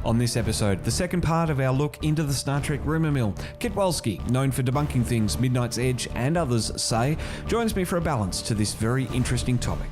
On this episode, the second part of our look into the Star Trek rumour mill, Ketwolski, known for debunking things Midnight's Edge and others say, joins me for a balance to this very interesting topic.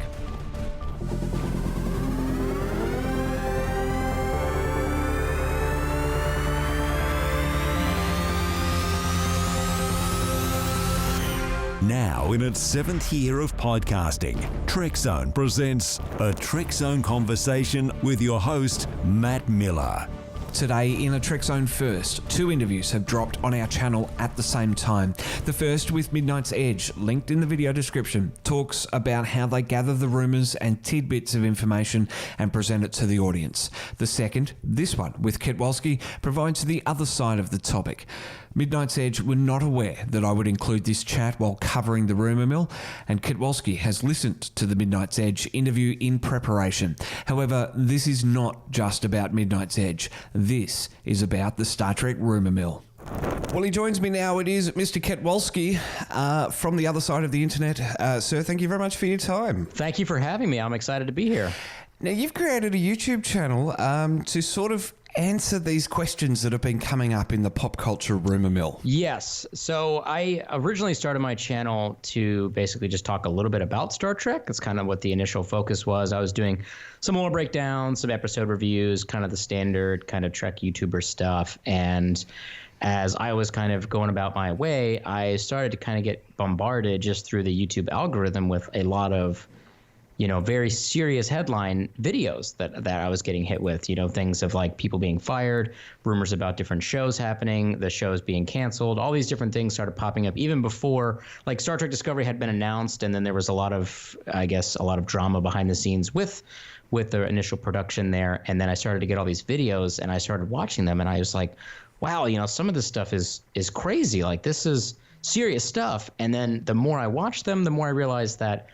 Now, in its 7th year of podcasting, Trekzone presents a Trekzone conversation with your host, Matt Miller. Today, in a Trekzone first, 2 interviews have dropped on our channel at the same time. The first, with Midnight's Edge, linked in the video description, talks about how they gather the rumours and tidbits of information and present it to the audience. The second, this one, with Ketwolski, provides the other side of the topic. Midnight's Edge were not aware that I would include this chat while covering the rumour mill, and Ketwolski has listened to the Midnight's Edge interview in preparation. However, this is not just about Midnight's Edge. This is about the Star Trek rumour mill. Well, he joins me now. It is Mr. Ketwolski from the other side of the internet. Sir, thank you very much for your time. Thank you for having me. I'm excited to be here. Now, you've created a YouTube channel to sort of answer these questions that have been coming up in the pop culture rumour mill. Yes. So I originally started my channel to basically just talk a little bit about Star Trek. That's kind of what the initial focus was. I was doing some more breakdowns, some episode reviews, kind of the standard kind of Trek YouTuber stuff. And as I was kind of going about my way, I started to kind of get bombarded just through the YouTube algorithm with a lot of very serious headline videos that I was getting hit with, things of like people being fired, rumors about different shows happening, the shows being canceled, all these different things started popping up even before like Star Trek Discovery had been announced. And then there was a lot of drama behind the scenes with the initial production there. And then I started to get all these videos and I started watching them and I was like, wow, some of this stuff is crazy. Like this is serious stuff. And then the more I watched them, the more I realized that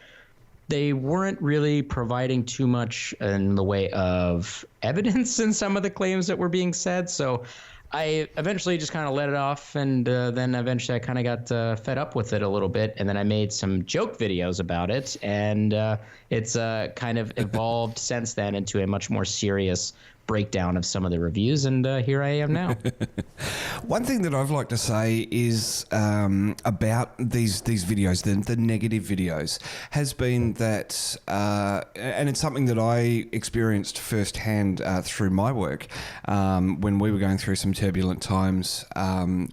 they weren't really providing too much in the way of evidence in some of the claims that were being said. So I eventually just kind of let it off. And then eventually I kind of got fed up with it a little bit. And then I made some joke videos about it. And it's kind of evolved since then into a much more serious breakdown of some of the reviews, and here I am now. One thing that I've liked to say is about these videos, the negative videos, has been that, and it's something that I experienced firsthand through my work when we were going through some turbulent times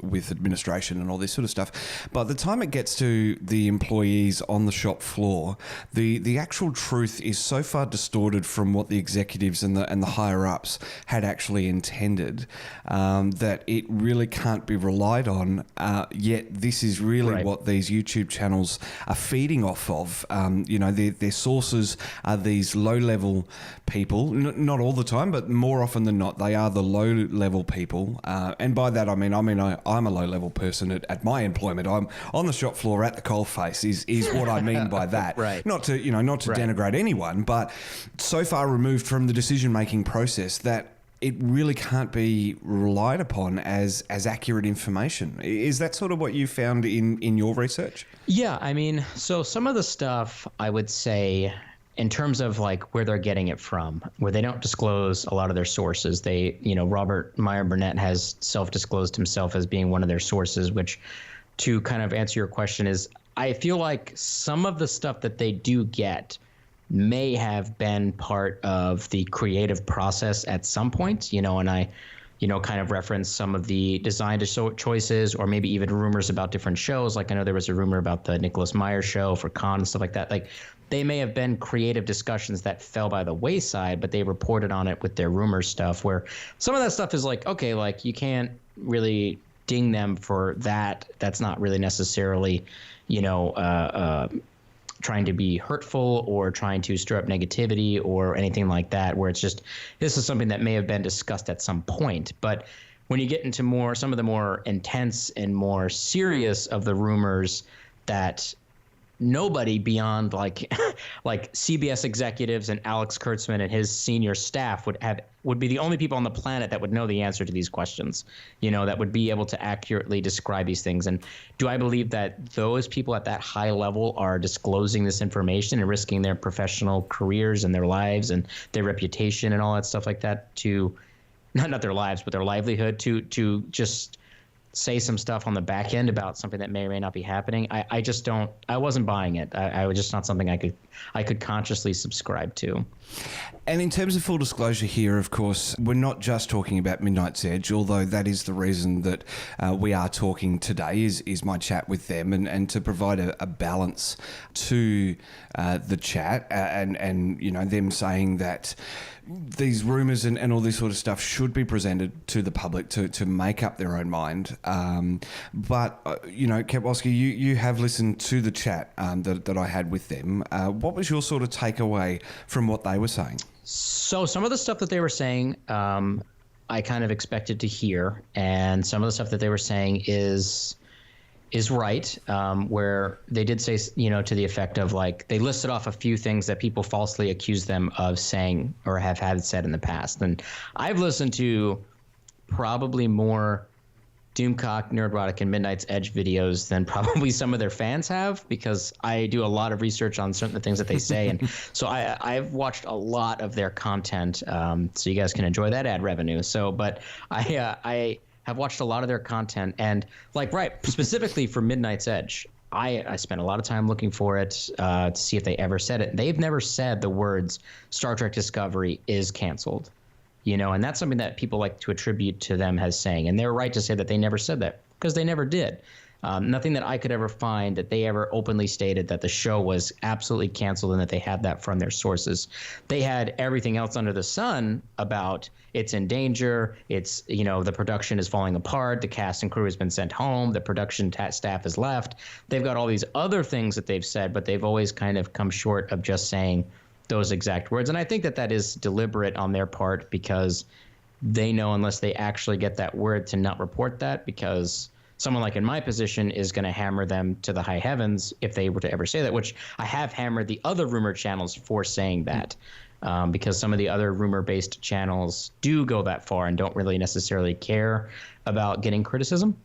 with administration and all this sort of stuff. By the time it gets to the employees on the shop floor, the actual truth is so far distorted from what the executives and the higher ups had actually intended that it really can't be relied on. Yet this is really right. What these YouTube channels are feeding off of. Their sources are these low-level people. Not all the time, but more often than not, they are the low-level people. And by that I mean I'm a low-level person at my employment. I'm on the shop floor at the coalface. Is what I mean by that. Right. Not to denigrate anyone, but so far removed from the decision-making process that it really can't be relied upon as accurate information. Is that sort of what you found in your research? Yeah, I mean, so some of the stuff I would say in terms of like where they're getting it from, where they don't disclose a lot of their sources. They, Robert Meyer Burnett has self-disclosed himself as being one of their sources, which, to kind of answer your question, is I feel like some of the stuff that they do get may have been part of the creative process at some point, and I, kind of reference some of the design choices or maybe even rumors about different shows. Like I know there was a rumor about the Nicholas Meyer show for Khan and stuff like that. Like they may have been creative discussions that fell by the wayside, but they reported on it with their rumor stuff, where some of that stuff is like, okay, like you can't really ding them for that. That's not really necessarily, trying to be hurtful or trying to stir up negativity or anything like that, where it's just, this is something that may have been discussed at some point. But when you get into some of the more intense and more serious of the rumors that nobody beyond like CBS executives and Alex Kurtzman and his senior staff would be the only people on the planet that would know the answer to these questions, that would be able to accurately describe these things. And do I believe that those people at that high level are disclosing this information and risking their professional careers and their lives and their reputation and all that stuff like that to not their lives, but their livelihood to just say some stuff on the back end about something that may or may not be happening. I wasn't buying it. I was just not something I could consciously subscribe to. And in terms of full disclosure here, of course, we're not just talking about Midnight's Edge, although that is the reason that we are talking today is my chat with them and to provide a balance to the chat and you know, them saying that these rumours and all this sort of stuff should be presented to the public to make up their own mind. But, you know, Ketwolski, you have listened to the chat that I had with them. What was your sort of takeaway from what they were saying? So some of the stuff that they were saying, I kind of expected to hear, and some of the stuff that they were saying is right, where they did say, you know, to the effect of, like, they listed off a few things that people falsely accused them of saying or have had said in the past. And I've listened to probably more Doomcock, Nerdrotic, and Midnight's Edge videos than probably some of their fans have, because I do a lot of research on certain things that they say. And so I've watched a lot of their content, so you guys can enjoy that ad revenue. So, but I have watched a lot of their content, and like, right, specifically for Midnight's Edge, I spent a lot of time looking for it to see if they ever said it. They've never said the words Star Trek Discovery is canceled. You know, and that's something that people like to attribute to them as saying. And they're right to say that they never said that, because they never did. Nothing that I could ever find that they ever openly stated that the show was absolutely canceled and that they had that from their sources. They had everything else under the sun about it's in danger, it's, you know, the production is falling apart, the cast and crew has been sent home, the production staff has left. They've got all these other things that they've said, but they've always kind of come short of just saying those exact words. And I think that that is deliberate on their part, because they know unless they actually get that word to not report that, because someone like in my position is going to hammer them to the high heavens if they were to ever say that, which I have hammered the other rumor channels for saying that, because some of the other rumor-based channels do go that far and don't really necessarily care about getting criticism.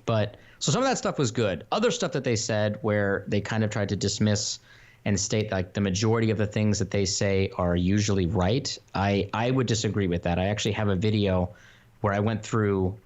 But so some of that stuff was good. Other stuff that they said where they kind of tried to dismiss and state like the majority of the things that they say are usually right, I would disagree with that. I actually have a video where I went through,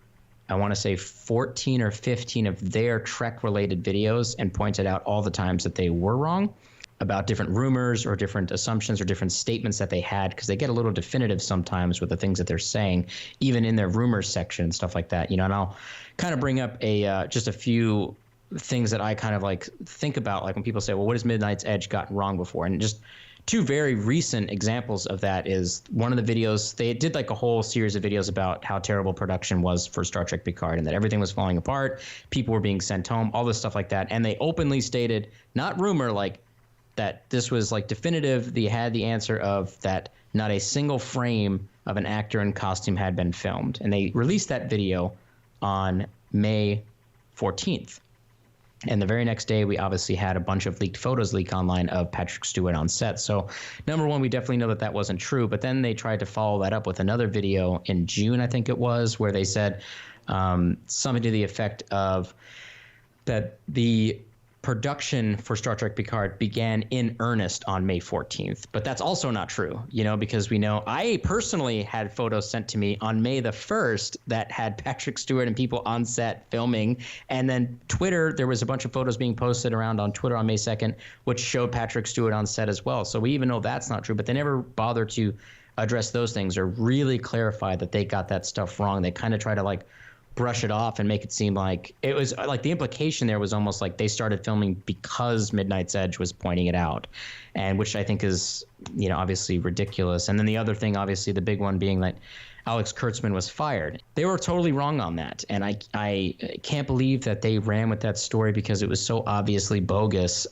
I want to say 14 or 15 of their Trek-related videos and pointed out all the times that they were wrong about different rumors or different assumptions or different statements that they had, because they get a little definitive sometimes with the things that they're saying, even in their rumors section and stuff like that. You know, and I'll kind of bring up just a few things that I kind of like think about, like when people say, well, what has Midnight's Edge gotten wrong before? And just two very recent examples of that is one of the videos, they did like a whole series of videos about how terrible production was for Star Trek Picard and that everything was falling apart, people were being sent home, all this stuff like that. And they openly stated, not rumor, like that this was like definitive, they had the answer of that not a single frame of an actor in costume had been filmed. And they released that video on May 14th. And the very next day, we obviously had a bunch of leaked photos leak online of Patrick Stewart on set. So, number one, we definitely know that that wasn't true. But then they tried to follow that up with another video in June, I think it was, where they said something to the effect of that the production for Star Trek Picard began in earnest on May 14th. But that's also not true, you know, because we know I personally had photos sent to me on May the 1st that had Patrick Stewart and people on set filming. And then Twitter, there was a bunch of photos being posted around on Twitter on May 2nd, which showed Patrick Stewart on set as well. So we even know that's not true, but they never bother to address those things or really clarify that they got that stuff wrong. They kind of try to like brush it off and make it seem like it was like the implication there was almost like they started filming because Midnight's Edge was pointing it out, and which I think is, you know, obviously ridiculous. And then the other thing, obviously the big one being that Alex Kurtzman was fired. They were totally wrong on that. And I can't believe that they ran with that story because it was so obviously bogus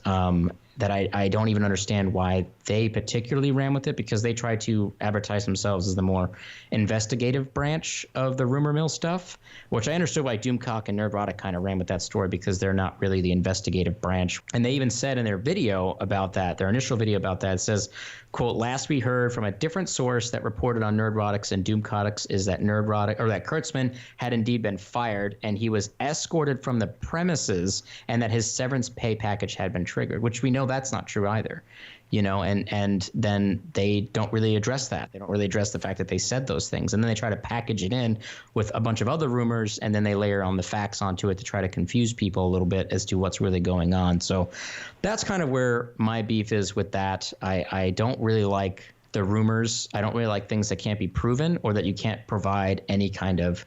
that I don't even understand why they particularly ran with it, because they tried to advertise themselves as the more investigative branch of the rumor mill stuff, which I understood why Doomcock and Nerdrotic kind of ran with that story, because they're not really the investigative branch. And they even said in their video about that, their initial video about that, it says, quote, last we heard from a different source that reported on Nerdrotic's and Doomcock's is that Nerdrotic, or that Kurtzman had indeed been fired and he was escorted from the premises and that his severance pay package had been triggered, which we know know that's not true either. And then they don't really address that. They don't really address the fact that they said those things. And then they try to package it in with a bunch of other rumors, and then they layer on the facts onto it to try to confuse people a little bit as to what's really going on. So that's kind of where my beef is with that. I don't really like the rumors. I don't really like things that can't be proven or that you can't provide any kind of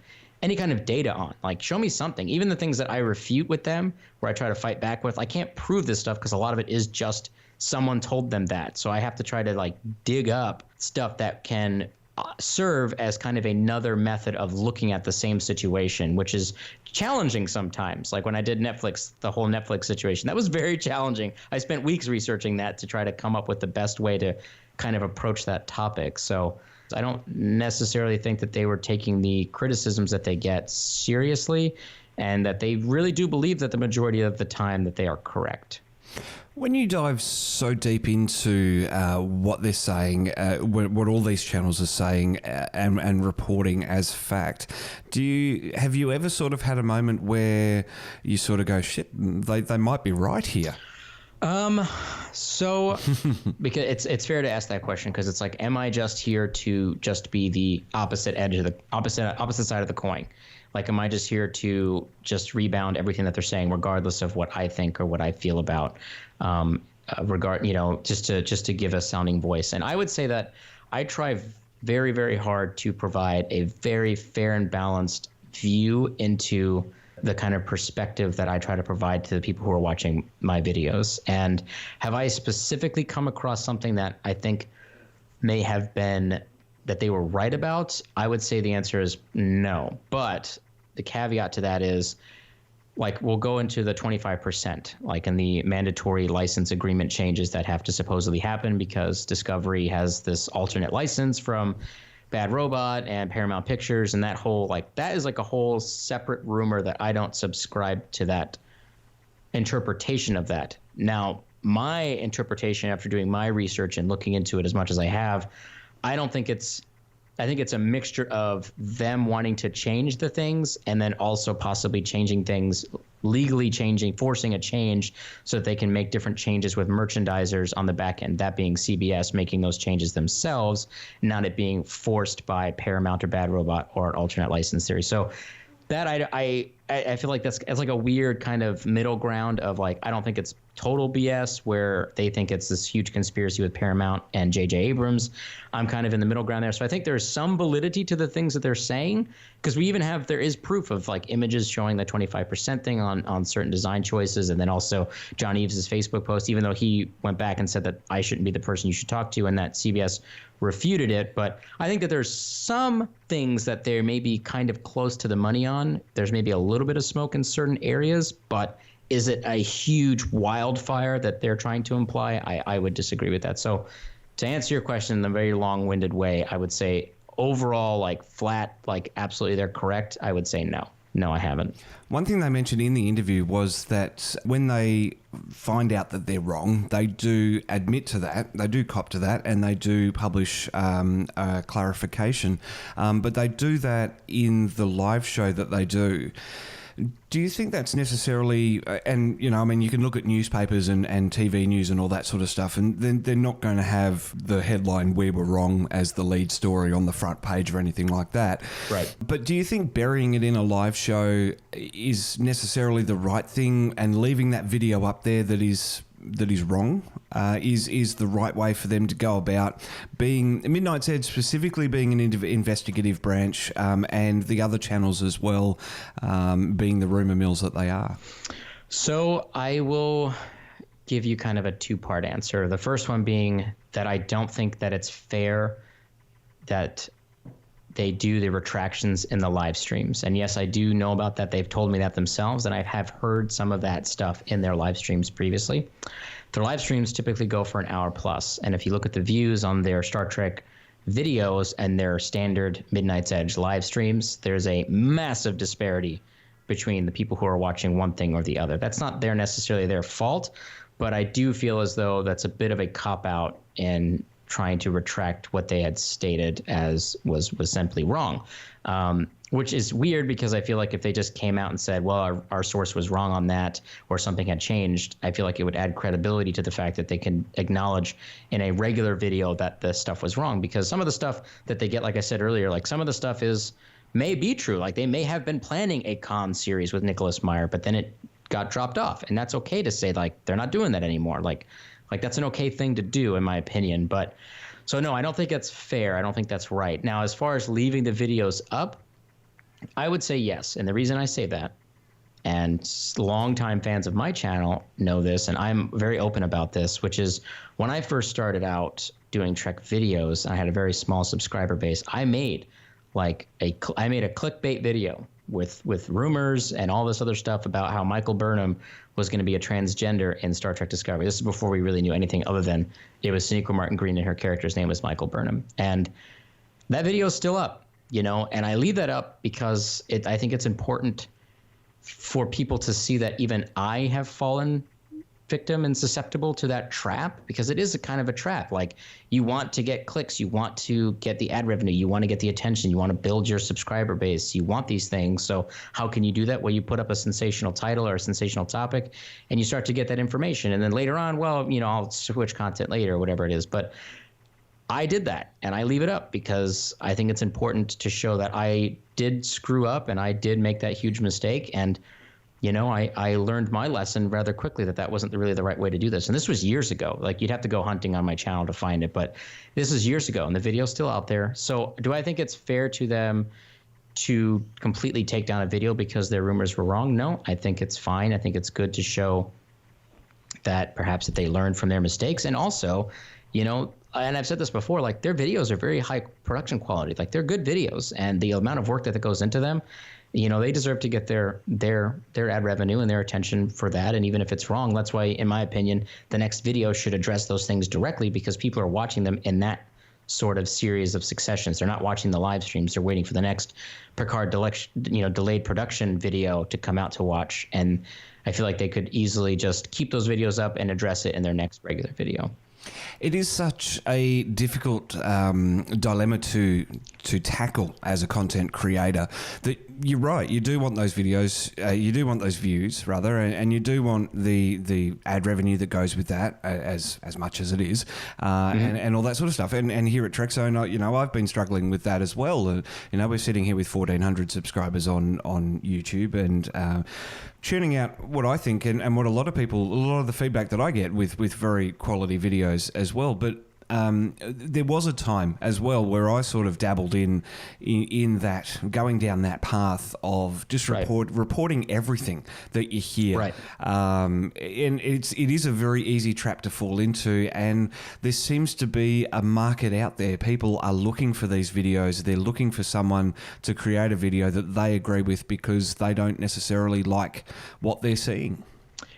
data on. Like, show me something. Even the things that I refute with them, where I try to fight back with, I can't prove this stuff because a lot of it is just someone told them that. So I have to try to dig up stuff that can serve as kind of another method of looking at the same situation, which is challenging sometimes. Like when I did Netflix, the whole Netflix situation, that was very challenging. I spent weeks researching that to try to come up with the best way to kind of approach that topic. So I don't necessarily think that they were taking the criticisms that they get seriously, and that they really do believe that the majority of the time that they are correct. When you dive so deep into what they're saying, what all these channels are saying and reporting as fact, have you ever sort of had a moment where you sort of go, shit, they might be right here? So because it's fair to ask that question, because it's like, am I just here to just be the opposite edge of the opposite side of the coin? Like, am I just here to just rebound everything that they're saying, regardless of what I think or what I feel about, just to give a sounding voice? And I would say that I try very, very hard to provide a very fair and balanced view into the kind of perspective that I try to provide to the people who are watching my videos. And have I specifically come across something that I think may have been that they were right about? I would say the answer is no. But the caveat to that is, like, we'll go into the 25%, like in the mandatory license agreement changes that have to supposedly happen because Discovery has this alternate license from Bad Robot and Paramount Pictures, and that is like a whole separate rumor that I don't subscribe to that interpretation of that. Now, my interpretation after doing my research and looking into it as much as I have, I think it's a mixture of them wanting to change the things and then also possibly changing things, legally forcing a change so that they can make different changes with merchandisers on the back end, that being CBS making those changes themselves, not it being forced by Paramount or Bad Robot or an alternate license series. So that I feel like it's like a weird kind of middle ground of, like, I don't think it's total BS where they think it's this huge conspiracy with Paramount and J.J. Abrams. I'm kind of in the middle ground there. So I think there's some validity to the things that they're saying, because there is proof of like images showing the 25% thing on certain design choices. And then also John Eves' Facebook post, even though he went back and said that I shouldn't be the person you should talk to and that CBS refuted it. But I think that there's some things that they're maybe kind of close to the money on. There's maybe a little bit of smoke in certain areas, but is it a huge wildfire that they're trying to imply? I would disagree with that. So to answer your question in a very long-winded way, I would say overall, like flat, like absolutely they're correct. I would say no. No, I haven't. One thing they mentioned in the interview was that when they find out that they're wrong, they do admit to that, they do cop to that, and they do publish a clarification. But they do that in the live show that they do. Do you think that's necessarily, and you know, I mean, you can look at newspapers and TV news and all that sort of stuff, and then they're not going to have the headline "We were wrong" as the lead story on the front page or anything like that. Right. But do you think burying it in a live show is necessarily the right thing, and leaving that video up there that is wrong is the right way for them to go about being Midnight's Edge, specifically being an investigative branch, and the other channels as well, being the rumor mills that they are? So I will give you kind of a two-part answer. The first one being that I don't think that it's fair that they do the retractions in the live streams. And yes, I do know about that. They've told me that themselves, and I have heard some of that stuff in their live streams previously. Their live streams typically go for an hour plus. And if you look at the views on their Star Trek videos and their standard Midnight's Edge live streams, there's a massive disparity between the people who are watching one thing or the other. That's not necessarily their fault, but I do feel as though that's a bit of a cop-out in trying to retract what they had stated as was simply wrong. which is weird because I feel like if they just came out and said, well, our source was wrong on that or something had changed, I feel like it would add credibility to the fact that they can acknowledge in a regular video that the stuff was wrong. Because some of the stuff that they get, like I said earlier, like some of the stuff may be true. Like they may have been planning a con series with Nicholas Meyer, but then it got dropped off. And that's okay to say, like, they're not doing that anymore. Like that's an okay thing to do, in my opinion. But so no, I don't think that's fair. I don't think that's right. Now, as far as leaving the videos up, I would say yes. And the reason I say that, and longtime fans of my channel know this, and I'm very open about this, which is when I first started out doing Trek videos, I had a very small subscriber base. I made a clickbait video with rumors and all this other stuff about how Michael Burnham was going to be a transgender in Star Trek Discovery. This is before we really knew anything other than it was Sonequa Martin Green and her character's name was Michael Burnham. And that video is still up. And I leave that up because I think it's important for people to see that even I have fallen victim and susceptible to that trap, because it is a kind of a trap. Like, you want to get clicks, you want to get the ad revenue, you want to get the attention, you want to build your subscriber base, you want these things. So how can you do that? Well, you put up a sensational title or a sensational topic and you start to get that information. And then later on, well, I'll switch content later or whatever it is. But I did that, and I leave it up because I think it's important to show that I did screw up and I did make that huge mistake. And, I learned my lesson rather quickly that wasn't really the right way to do this. And this was years ago. Like, you'd have to go hunting on my channel to find it, but this is years ago, and the video's still out there. So do I think it's fair to them to completely take down a video because their rumors were wrong? No, I think it's fine. I think it's good to show that perhaps that they learned from their mistakes. And also, and I've said this before, like, their videos are very high production quality. Like, they're good videos, and the amount of work that goes into them, they deserve to get their ad revenue and their attention for that. And even if it's wrong, that's why, in my opinion, the next video should address those things directly, because people are watching them in that sort of series of successions. They're not watching the live streams. They're waiting for the next Picard delayed production video to come out to watch. And I feel like they could easily just keep those videos up and address it in their next regular video. It is such a difficult dilemma to tackle as a content creator that you're right. You do want those videos, you do want those views rather, and you do want the ad revenue that goes with that as much as it is, and all that sort of stuff. And here at Trekzone, I've been struggling with that as well. We're sitting here with 1,400 subscribers on YouTube and churning out what I think and what a lot of the feedback that I get with very quality videos as well. But there was a time as well where I sort of dabbled in that, going down that path of just reporting everything that you hear. Right. And it is a very easy trap to fall into, and there seems to be a market out there. People are looking for these videos. They're looking for someone to create a video that they agree with because they don't necessarily like what they're seeing.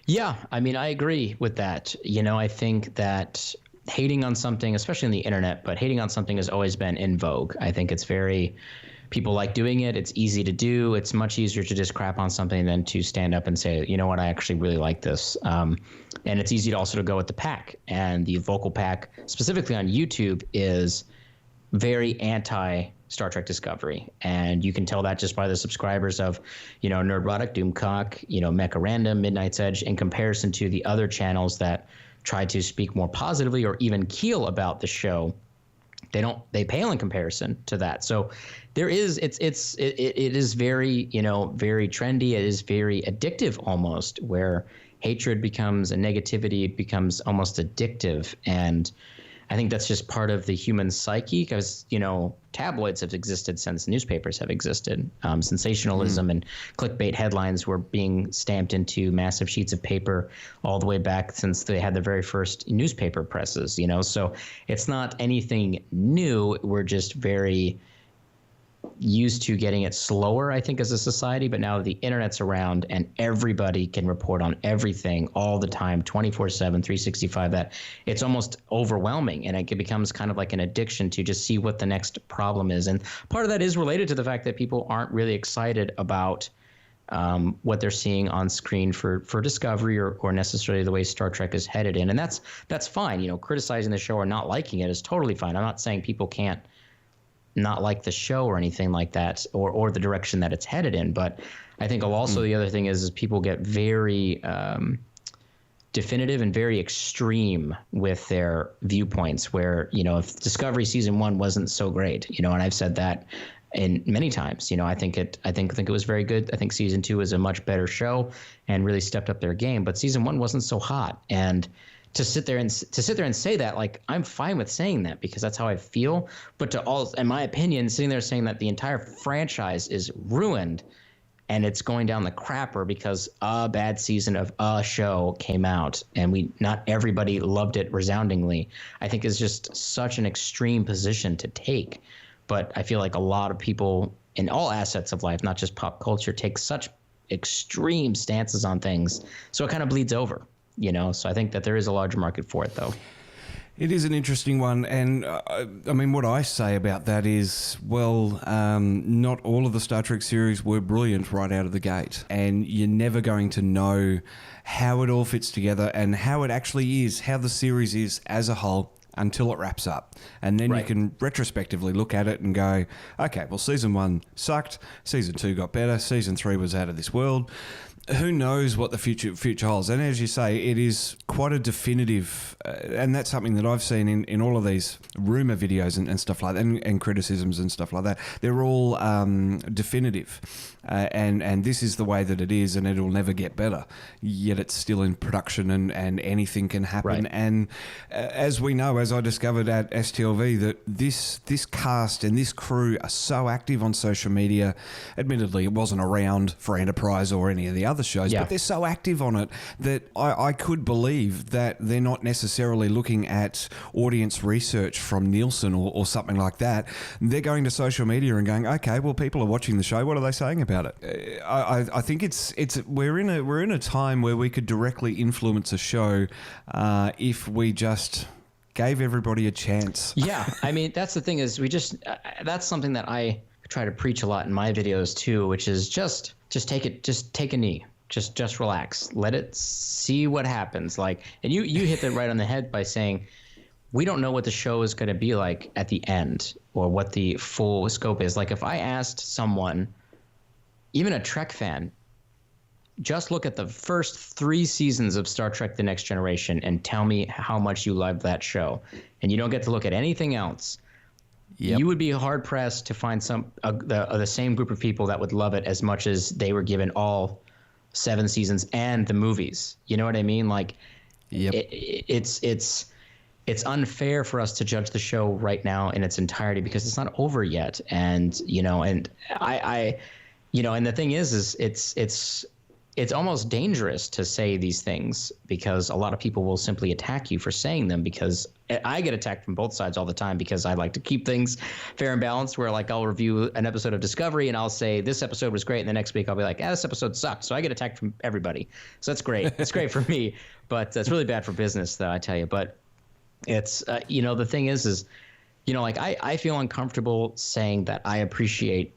Yeah, I mean, I agree with that. I think that hating on something, especially on the internet, but hating on something has always been in vogue. I think people like doing it. It's easy to do. It's much easier to just crap on something than to stand up and say, you know what, I actually really like this. And it's easy to also to go with the pack. And the vocal pack, specifically on YouTube, is very anti Star Trek Discovery. And you can tell that just by the subscribers of, Nerdrotic, Doomcock, Mecha Random, Midnight's Edge, in comparison to the other channels that try to speak more positively or even keel about the show. They pale in comparison to that. So it is very, very trendy. It is very addictive almost, where hatred becomes, and negativity becomes almost addictive. And I think that's just part of the human psyche, because, tabloids have existed since newspapers have existed. Sensationalism and clickbait headlines were being stamped into massive sheets of paper all the way back since they had the very first newspaper presses, So it's not anything new. We're just very used to getting it slower, I think, as a society. But now the internet's around and everybody can report on everything all the time, 24/7, 365, that it's almost overwhelming, and it becomes kind of like an addiction to just see what the next problem is. And part of that is related to the fact that people aren't really excited about what they're seeing on screen for Discovery or necessarily the way Star Trek is headed in. And that's fine. Criticizing the show or not liking it is totally fine. I'm not saying people can't not like the show or anything like that, or the direction that it's headed in. But I think also the other thing is people get very definitive and very extreme with their viewpoints, where, if Discovery season 1 wasn't so great, and I've said that in many times, I think it was very good. I think season 2 is a much better show and really stepped up their game, but season 1 wasn't so hot. And to sit there and say that, like, I'm fine with saying that because that's how I feel. But in my opinion, sitting there saying that the entire franchise is ruined and it's going down the crapper because a bad season of a show came out and not everybody loved it resoundingly, I think is just such an extreme position to take. But I feel like a lot of people in all assets of life, not just pop culture, take such extreme stances on things. So it kind of bleeds over. So I think that there is a larger market for it, though. It is an interesting one. And I mean, what I say about that is, not all of the Star Trek series were brilliant right out of the gate. And you're never going to know how it all fits together and how it actually is, how the series is as a whole, until it wraps up. And then you can retrospectively look at it and go, okay, well, season 1 sucked, season 2 got better, season 3 was out of this world. Who knows what the future holds? And as you say, it is quite a definitive, and that's something that I've seen in all of these rumor videos and stuff like that, and criticisms and stuff like that. They're all definitive, and this is the way that it is, and it'll never get better. Yet it's still in production, and anything can happen. Right. And as we know, as I discovered at STLV, that this cast and this crew are so active on social media. Admittedly, it wasn't around for Enterprise or any of the other shows, but they're so active on it that I could believe that they're not necessarily looking at audience research from Nielsen or something like that. They're going to social media and going, okay, well, people are watching the show. What are they saying about it? I think we're in a time where we could directly influence a show if we just gave everybody a chance. Yeah, I mean, that's the thing is that's something that I try to preach a lot in my videos too, which is just take a knee. Just relax. Let it see what happens. Like, and you hit it right on the head by saying we don't know what the show is going to be like at the end or what the full scope is. Like, if I asked someone, even a Trek fan, just look at the first 3 seasons of Star Trek: The Next Generation and tell me how much you loved that show, and you don't get to look at anything else. Yep. You would be hard pressed to find the same group of people that would love it as much as they were given all 7 seasons and the movies. You know what I mean? Like, it's unfair for us to judge the show right now in its entirety because it's not over yet. And I and the thing is it's almost dangerous to say these things because a lot of people will simply attack you for saying them, because I get attacked from both sides all the time because I like to keep things fair and balanced, where like I'll review an episode of Discovery and I'll say this episode was great, and the next week I'll be like, this episode sucked. So I get attacked from everybody. So that's great. It's great for me, but it's really bad for business, though, I tell you. But it's the thing is like I feel uncomfortable saying that I appreciate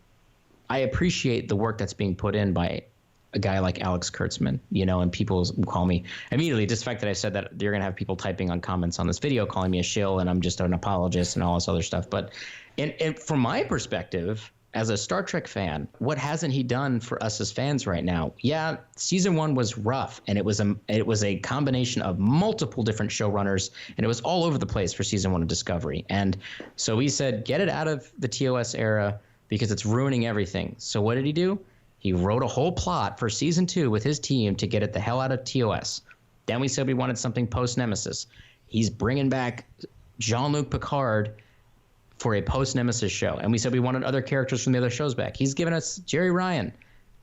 the work that's being put in by a guy like Alex Kurtzman, and people call me immediately, just the fact that I said that, you're going to have people typing on comments on this video calling me a shill and I'm just an apologist and all this other stuff. But and from my perspective, as a Star Trek fan, what hasn't he done for us as fans right now? Yeah, season 1 was rough, and it was a combination of multiple different showrunners, and it was all over the place for season 1 of Discovery. And so we said, get it out of the TOS era because it's ruining everything. So what did he do? He wrote a whole plot for season 2 with his team to get it the hell out of TOS. Then we said we wanted something post-Nemesis. He's bringing back Jean-Luc Picard for a post-Nemesis show. And we said we wanted other characters from the other shows back. He's given us Jerry Ryan.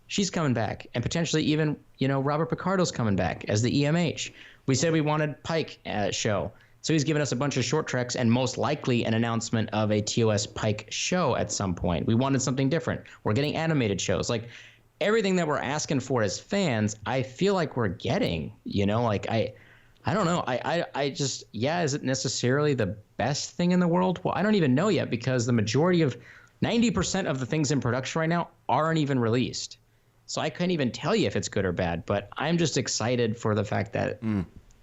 She's coming back. And potentially even, Robert Picardo's coming back as the EMH. We said we wanted Pike show. So he's given us a bunch of short treks and most likely an announcement of a TOS Pike show at some point. We wanted something different. We're getting animated shows. Like, everything that we're asking for as fans, I feel like we're getting, like I don't know. I just, is it necessarily the best thing in the world? Well, I don't even know yet, because the majority of 90% of the things in production right now aren't even released. So I couldn't even tell you if it's good or bad, but I'm just excited for the fact that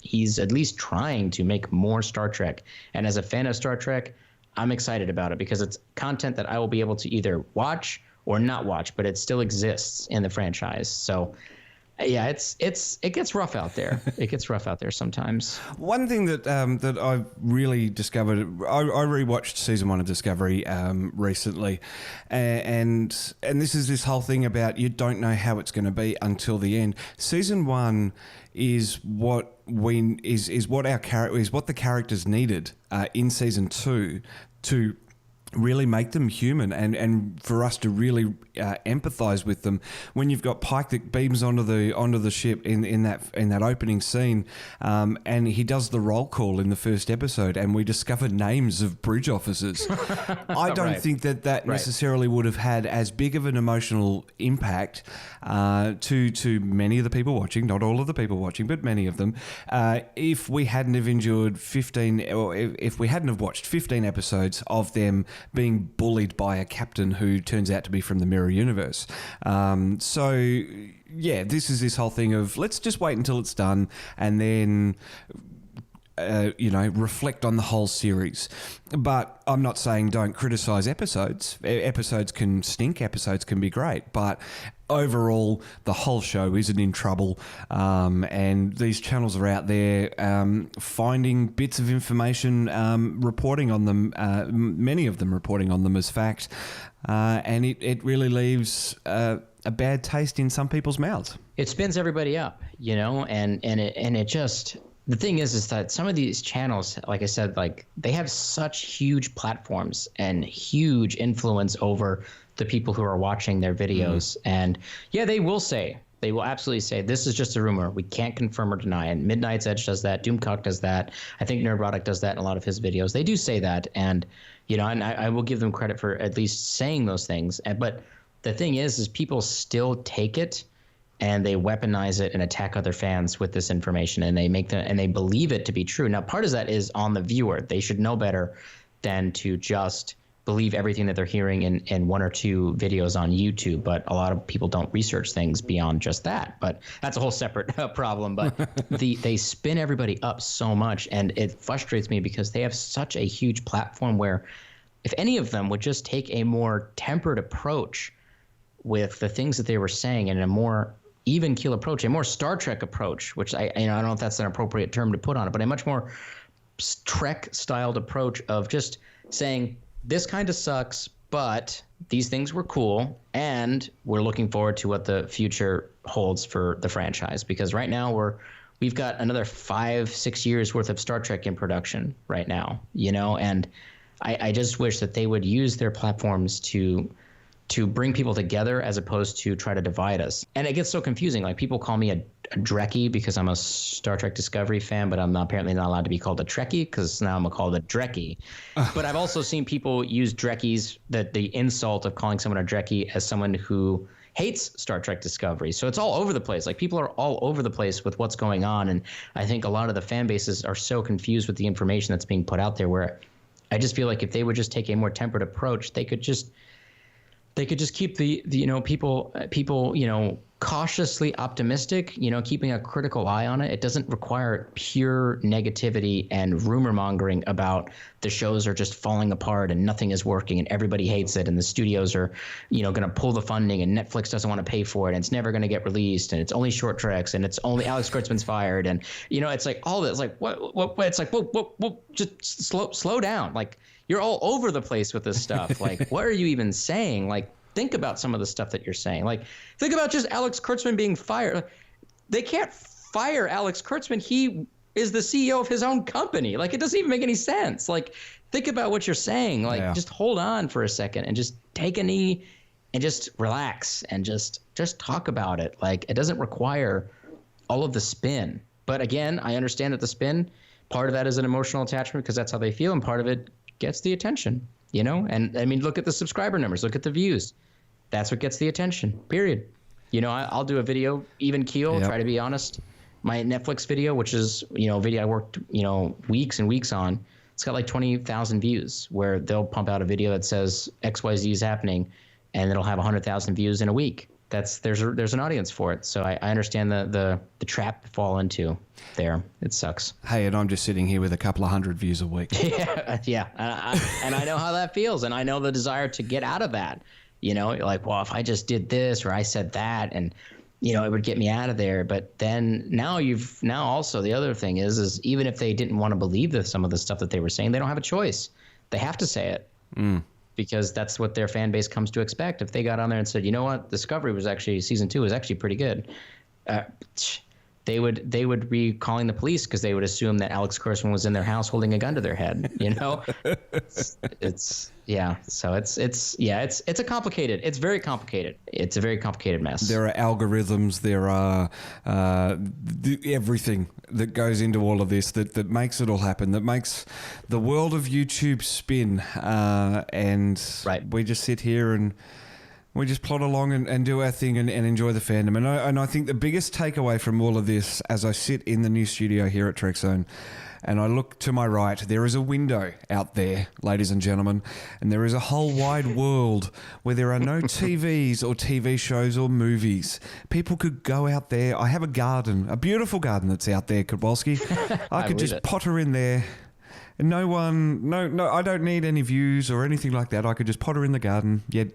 he's at least trying to make more Star Trek. And as a fan of Star Trek, I'm excited about it because it's content that I will be able to either watch or not watch, but it still exists in the franchise. So yeah, it gets rough out there. It gets rough out there sometimes. One thing that I've really discovered, I rewatched season 1 of Discovery recently, and this is this whole thing about you don't know how it's going to be until the end. Season 1 is what the characters needed in season 2 to really make them human and for us to really empathize with them. When you've got Pike that beams onto the ship in that opening scene, and he does the roll call in the first episode, and we discover names of bridge officers. I don't think that necessarily would have had as big of an emotional impact to many of the people watching, not all of the people watching, but many of them, if we hadn't have endured 15, or if we hadn't have watched 15 episodes of them being bullied by a captain who turns out to be from the mirror universe. So yeah, this is this whole thing of let's just wait until it's done and then reflect on the whole series. But I'm not saying don't criticize episodes. Episodes can stink, episodes can be great, but overall the whole show isn't in trouble, and these channels are out there finding bits of information, reporting on them, many of them reporting on them as fact, and it really leaves a bad taste in some people's mouths. It spins everybody up, and it just... The thing is that some of these channels, like I said, like they have such huge platforms and huge influence over the people who are watching their videos. And yeah, they will absolutely say, this is just a rumor. We can't confirm or deny. And Midnight's Edge does that. Doomcock does that. I think Nerdrotic does that in a lot of his videos. They do say that. And, and I will give them credit for at least saying those things. But the thing is people still take it and they weaponize it and attack other fans with this information, and they believe it to be true. Now, part of that is on the viewer. They should know better than to just believe everything that they're hearing in one or two videos on YouTube. But a lot of people don't research things beyond just that. But that's a whole separate problem. But they spin everybody up so much, and it frustrates me because they have such a huge platform where if any of them would just take a more tempered approach with the things that they were saying and a more even keel approach, a more Star Trek approach, which I don't know if that's an appropriate term to put on it, but a much more Trek styled approach of just saying this kind of sucks, but these things were cool, and we're looking forward to what the future holds for the franchise. Because right now we've got another 5-6 years worth of Star Trek in production right now, and I just wish that they would use their platforms to bring people together as opposed to try to divide us. And it gets so confusing. Like people call me a Drekkie because I'm a Star Trek Discovery fan, but I'm apparently not allowed to be called a Trekkie because now I'm called a Drekkie. But I've also seen people use Drekkies, the insult of calling someone a Drekkie as someone who hates Star Trek Discovery. So it's all over the place. Like people are all over the place with what's going on. And I think a lot of the fan bases are so confused with the information that's being put out there, where I just feel like if they would just take a more tempered approach, they could just keep the people cautiously optimistic, keeping a critical eye on it. It doesn't require pure negativity and rumor mongering about the shows are just falling apart and nothing is working and everybody hates it and the studios are, going to pull the funding and Netflix doesn't want to pay for it and it's never going to get released and it's only short treks and it's only Alex Kurtzman's fired and it's like all this like what it's like whoa, just slow down. Like you're all over the place with this stuff. Like what are you even saying? Like think about some of the stuff that you're saying. Like, think about just Alex Kurtzman being fired. They can't fire Alex Kurtzman. He is the CEO of his own company. Like, it doesn't even make any sense. Like, think about what you're saying. Like, just hold on for a second and just take a knee and just relax and just talk about it. Like, it doesn't require all of the spin. But again, I understand that the spin, part of that is an emotional attachment because that's how they feel, and part of it gets the attention. And I mean, look at the subscriber numbers, look at the views. That's what gets the attention, period. I'll do a video, even keel, try to be honest. My Netflix video, which is, a video I worked, weeks and weeks on, it's got like 20,000 views, where they'll pump out a video that says XYZ is happening and it'll have 100,000 views in a week. there's an audience for it. So I understand the trap to fall into there. It sucks. Hey, and I'm just sitting here with a couple of hundred views a week. Yeah. And I know how that feels, and I know the desire to get out of that. Like, well, if I just did this or I said that, and it would get me out of there. But then now also the other thing is even if they didn't want to believe some of the stuff that they were saying, they don't have a choice. They have to say it. Because that's what their fan base comes to expect. If they got on there and said, you know what, Discovery was actually, season 2 was actually pretty good, they would be calling the police because they would assume that Alex Kurtzman was in their house holding a gun to their head. It's a complicated. It's very complicated. It's a very complicated mess. There are algorithms. There are everything that goes into all of this that makes it all happen. That makes the world of YouTube spin. And we just sit here and we just plod along and do our thing and enjoy the fandom. And I think the biggest takeaway from all of this, as I sit in the new studio here at Trekzone, and I look to my right, there is a window out there, ladies and gentlemen, and there is a whole wide world where there are no TVs or TV shows or movies. People could go out there. I have a garden, a beautiful garden that's out there, Ketwolski. I could just potter in there. And no, I don't need any views or anything like that. I could just potter in the garden. Yet,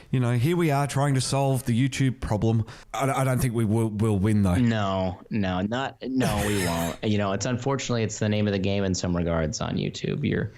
here we are trying to solve the YouTube problem. I don't think we will win though. No, we won't. Unfortunately, it's the name of the game in some regards on YouTube.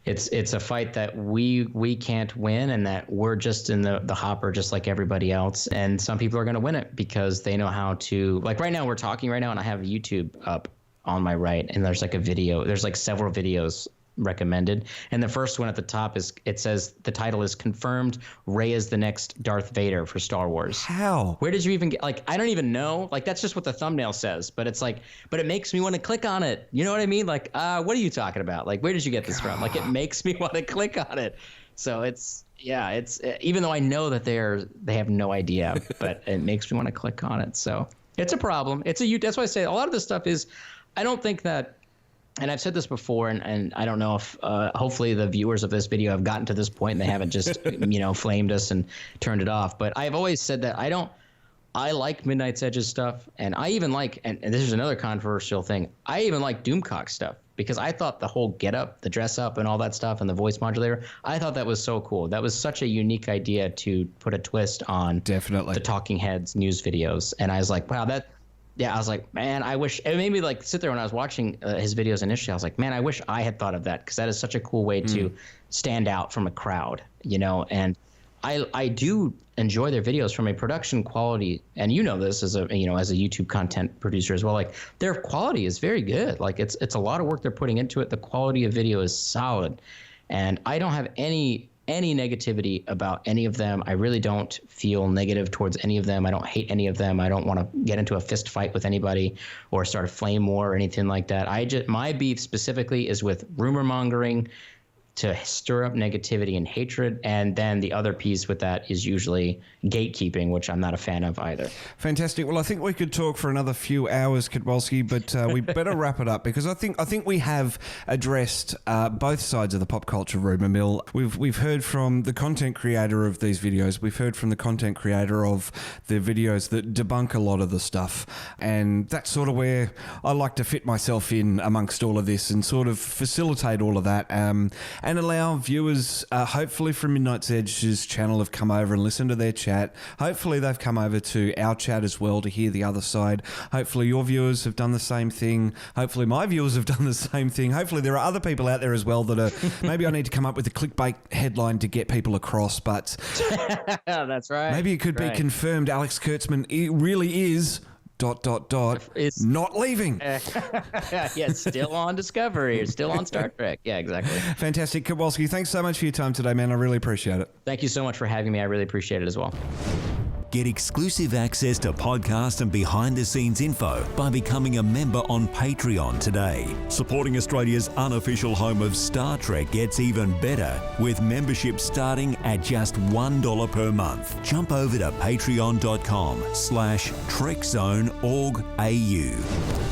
It's a fight that we can't win, and that we're just in the hopper just like everybody else. And some people are going to win it because they know how to. Like right now, we're talking right now, and I have YouTube up on my right, and there's like a video. There's like several videos recommended, and the first one at the top says the title is "Confirmed Rey is the next Darth Vader for Star Wars." How? Where did you even get? Like, I don't even know. Like, that's just what the thumbnail says, but it's like, but it makes me want to click on it. You know what I mean? Like, what are you talking about? Like, where did you get this from? Like, it makes me want to click on it. So it's even though I know that they have no idea, but it makes me want to click on it. So it's a problem. That's why I say a lot of this stuff is. I don't think that, and I've said this before, and I don't know if hopefully the viewers of this video have gotten to this point and they haven't just flamed us and turned it off. But I've always said that I like Midnight's Edge's stuff, and I even like, and this is another controversial thing, I even like Doomcock stuff, because I thought the whole get up, the dress up and all that stuff and the voice modulator, I thought that was so cool. That was such a unique idea to put a twist on definitely the Talking Heads news videos. And I was like, wow, I was like, man, I wish it made me like sit there when I was watching his videos initially. I was like, man, I wish I had thought of that, because that is such a cool way to stand out from a crowd, and I do enjoy their videos from a production quality. And this as a YouTube content producer as well, like their quality is very good. Like it's a lot of work they're putting into it. The quality of video is solid, and I don't have any negativity about any of them. I really don't feel negative towards any of them. I don't hate any of them. I don't want to get into a fist fight with anybody or start a flame war or anything like that. My beef specifically is with rumor mongering to stir up negativity and hatred. And then the other piece with that is usually gatekeeping, which I'm not a fan of either. Fantastic. Well, I think we could talk for another few hours, Ketwolski, but we better wrap it up, because I think we have addressed both sides of the pop culture rumor mill. We've heard from the content creator of these videos. We've heard from the content creator of the videos that debunk a lot of the stuff. And that's sort of where I like to fit myself in amongst all of this and sort of facilitate all of that. And allow viewers, hopefully from Midnight's Edge's channel, have come over and listened to their chat. Hopefully they've come over to our chat as well to hear the other side. Hopefully your viewers have done the same thing. Hopefully my viewers have done the same thing. Hopefully there are other people out there as well that are, maybe I need to come up with a clickbait headline to get people across, but that's right. Maybe it could be confirmed Alex Kurtzman really is... Is not leaving. Yeah, still on Discovery, still on Star Trek. Yeah, exactly. Fantastic. Ketwolski, thanks so much for your time today, man. I really appreciate it. Thank you so much for having me. I really appreciate it as well. Get exclusive access to podcast and behind-the-scenes info by becoming a member on Patreon today. Supporting Australia's unofficial home of Star Trek gets even better, with membership starting at just $1 per month. Jump over to patreon.com/TrekZoneOrg.au.